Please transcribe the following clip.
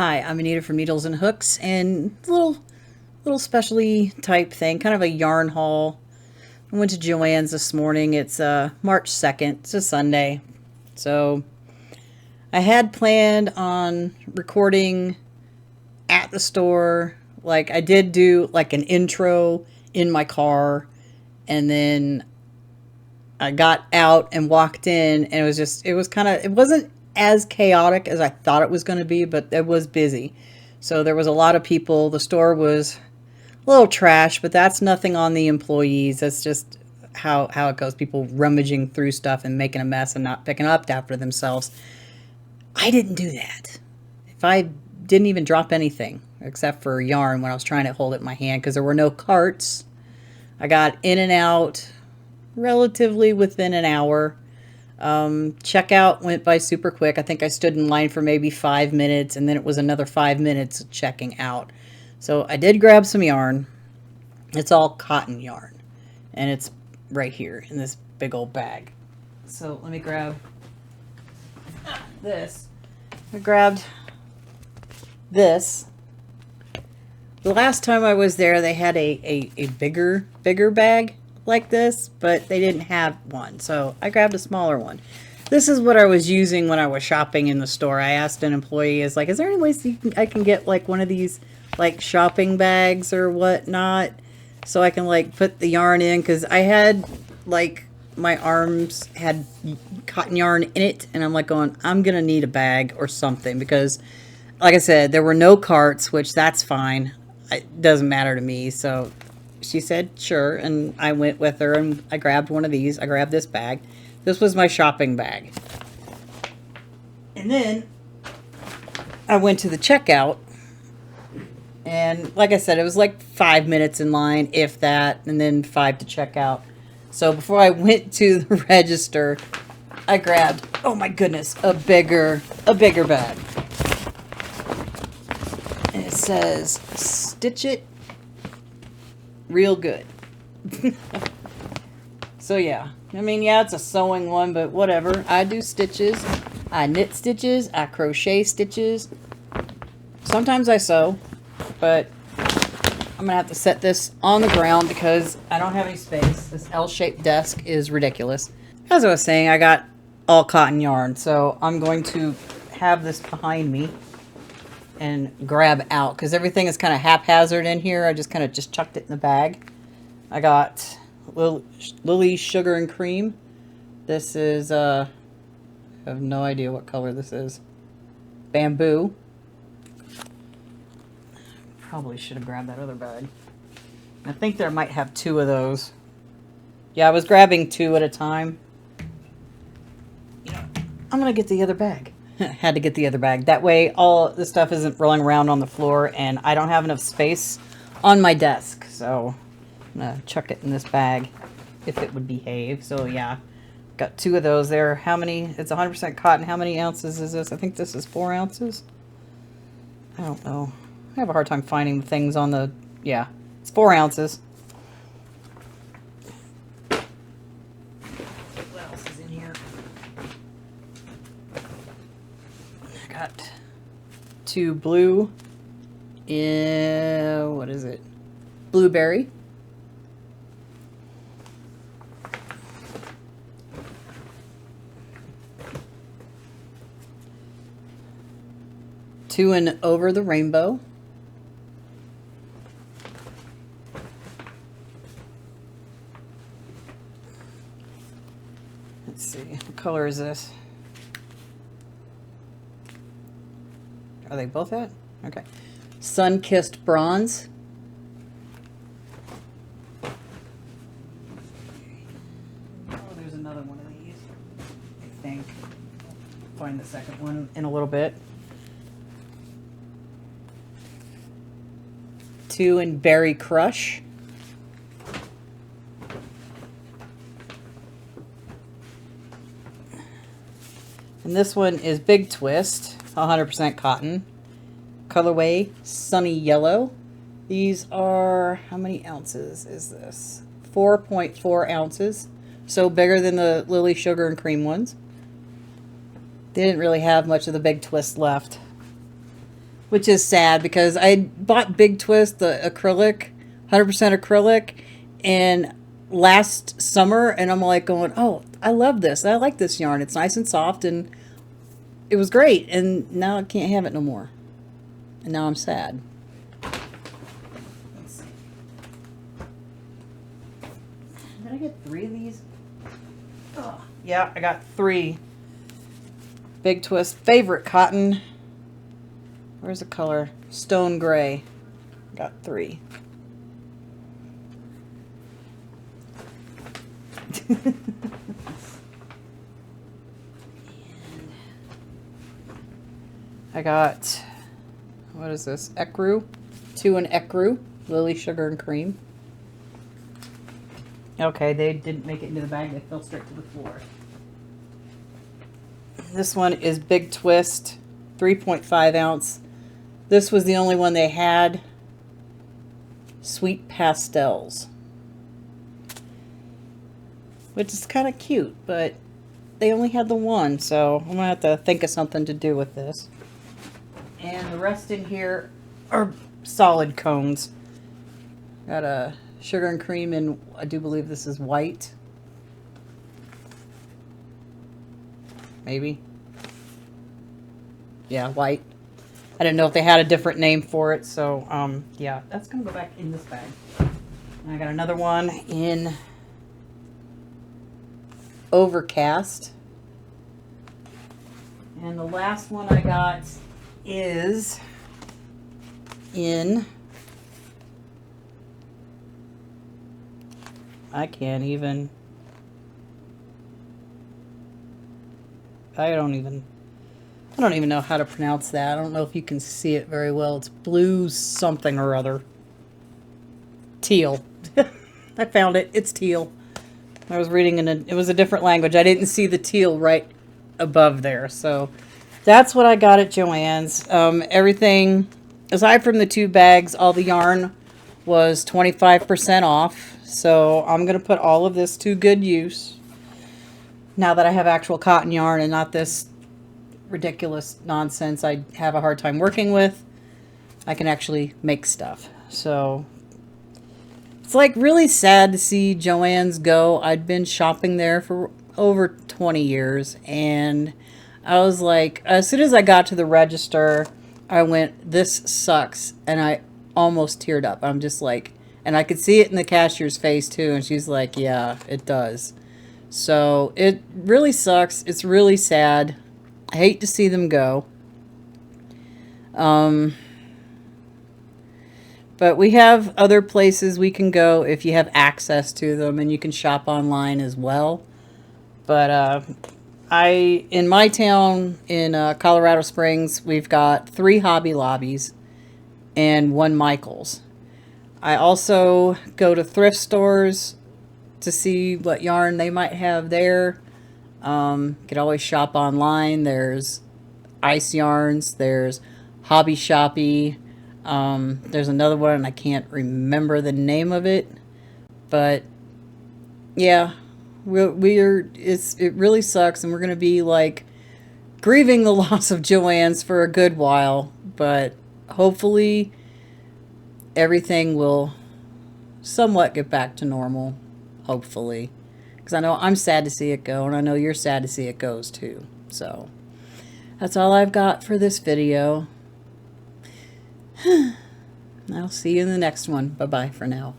Hi, I'm Anita from Needles and Hooks, and a little specialty type thing, kind of a yarn haul. I went to Joann's this morning. It's March 2nd. It's a Sunday. So I had planned on recording at the store. Like I did do like an intro in my car, and then I got out and walked in, and it wasn't as chaotic as I thought it was going to be, but it was busy. So there was a lot of people. The store was a little trash, but that's nothing on the employees. That's just how it goes. People rummaging through stuff and making a mess and not picking up after themselves. I didn't do that. If I didn't even drop anything except for yarn when I was trying to hold it in my hand because there were no carts. I got in and out relatively within an hour. Checkout went by super quick. I think I stood in line for maybe 5 minutes, and then it was another 5 minutes checking out. So I did grab some yarn. It's all cotton yarn, and it's right here in this big old bag. So let me grab this. I grabbed this. The last time I was there, they had a bigger bag like this, but they didn't have one, so I grabbed a smaller one. This is what I was using when I was shopping in the store. I asked an employee, is there any ways I can get like one of these like shopping bags or whatnot, so I can like put the yarn in, because I had like my arms had cotton yarn in it, and I'm like going, I'm gonna need a bag or something, because like I said, there were no carts, which that's fine. It doesn't matter to me. So she said, sure. And I went with her and I grabbed one of these. I grabbed this bag. This was my shopping bag. And then I went to the checkout. And like I said, it was like 5 minutes in line, if that, and then 5 to check out. So before I went to the register, I grabbed, oh my goodness, a bigger bag. And it says, stitch it real good. So yeah, I mean, yeah, it's a sewing one, but whatever. I do stitches. I knit stitches. I crochet stitches. Sometimes I sew, but I'm gonna have to set this on the ground because I don't have any space. This L-shaped desk is ridiculous. As I was saying, I got all cotton yarn, so I'm going to have this behind me and grab out, because everything is kind of haphazard in here. I just kind of chucked it in the bag. I got Lily Sugar and Cream. This is I have no idea what color this is. Bamboo. Probably should have grabbed that other bag. I think there might have 2 of those. Yeah, I was grabbing 2 at a time. You know, I'm gonna get the other bag. Had to get the other bag. That way all the stuff isn't rolling around on the floor, and I don't have enough space on my desk. So I'm going to chuck it in this bag if it would behave. So yeah, got 2 of those there. How many? It's 100% cotton. How many ounces is this? I think this is 4 ounces. I don't know. I have a hard time finding the things on the... Yeah, it's 4 ounces. What else is in here? Got 2 blue, what is it? Blueberry. Two in Over the Rainbow. Let's see, what color is this? Are they both that? Okay. Sun-Kissed Bronze. Oh, there's another one of these, I think. I'll find the second one in a little bit. 2 in Berry Crush. And this one is Big Twist, 100% cotton. Colorway Sunny Yellow. These are, how many ounces is this? 4.4 ounces. So bigger than the Lily Sugar and Cream ones. They didn't really have much of the Big Twist left. which is sad because I bought Big Twist, the acrylic, 100% acrylic, and last summer, and I'm like going, oh, I love this. I like this yarn. It's nice and soft, and it was great. And now I can't have it no more. And now I'm sad. Let's see. Did I get 3 of these? Oh, yeah, I got 3. Big Twist favorite cotton. Where's the color? Stone gray. Got 3. I got, what is this? Ecru. 2 in Ecru. Lily Sugar and Cream. Okay, they didn't make it into the bag. They fell straight to the floor. This one is Big Twist. 3.5 ounce. This was the only one they had. Sweet Pastels. Which is kind of cute, but they only had the one, so I'm going to have to think of something to do with this. And the rest in here are solid cones. Got a sugar and cream, and I do believe this is white. Maybe. Yeah, white. I didn't know if they had a different name for it, so yeah, that's going to go back in this bag. And I got another one in Overcast. And the last one I got is in, I don't even know how to pronounce that. I don't know if you can see it very well. It's blue something or other. Teal. I found it. It's teal. I was reading it was a different language. I didn't see the teal right above there. So that's what I got at Joann's. Everything, aside from the 2 bags, all the yarn was 25% off. So I'm going to put all of this to good use now that I have actual cotton yarn and not this ridiculous nonsense I have a hard time working with. I can actually make stuff. So it's like really sad to see Joann's go. I'd been shopping there for over 20 years, and I was like, as soon as I got to the register, I went, this sucks, and I almost teared up. I'm just like, and I could see it in the cashier's face too, and she's like, yeah, it does. So it really sucks. It's really sad. I hate to see them go. But we have other places we can go if you have access to them, and you can shop online as well. But in my town in Colorado Springs, we've got 3 Hobby Lobbies and 1 Michael's. I also go to thrift stores to see what yarn they might have there. Could always shop online. There's Ice Yarns. There's Hobby Shoppy. There's another one, and I can't remember the name of it. But yeah, it really sucks, and we're gonna be like grieving the loss of Joann's for a good while. But hopefully everything will somewhat get back to normal. Hopefully. Because I know I'm sad to see it go, and I know you're sad to see it goes too. So that's all I've got for this video. I'll see you in the next one. Bye-bye for now.